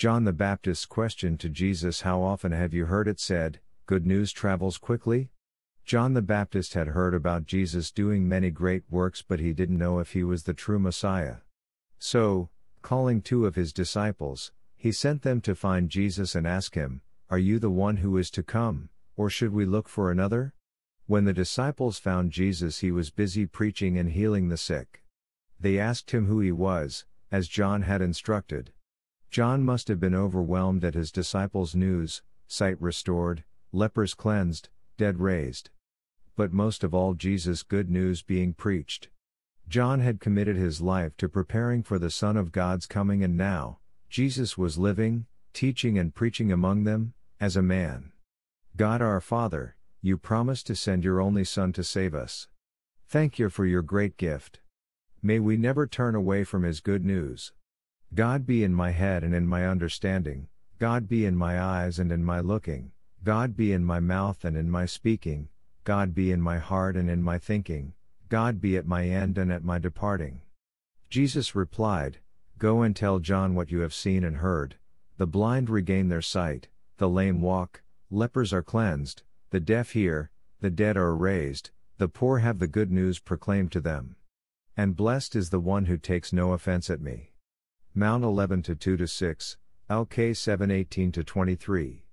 John the Baptist's question to Jesus, how often have you heard it said, good news travels quickly? John the Baptist had heard about Jesus doing many great works, but he didn't know if he was the true Messiah. So, calling 2 of his disciples, he sent them to find Jesus and ask him, "Are you the one who is to come, or should we look for another?" When the disciples found Jesus, he was busy preaching and healing the sick. They asked him who he was, as John had instructed. John must have been overwhelmed at his disciples' news: sight restored, lepers cleansed, dead raised. But most of all, Jesus' good news being preached. John had committed his life to preparing for the Son of God's coming, and now, Jesus was living, teaching and preaching among them, as a man. God our Father, you promised to send your only Son to save us. Thank you for your great gift. May we never turn away from his good news. God be in my head and in my understanding, God be in my eyes and in my looking, God be in my mouth and in my speaking, God be in my heart and in my thinking, God be at my end and at my departing. Jesus replied, Go and tell John what you have seen and heard: the blind regain their sight, the lame walk, lepers are cleansed, the deaf hear, the dead are raised, the poor have the good news proclaimed to them. And blessed is the one who takes no offense at me. Mount 11:2-6, LK 7:18-23.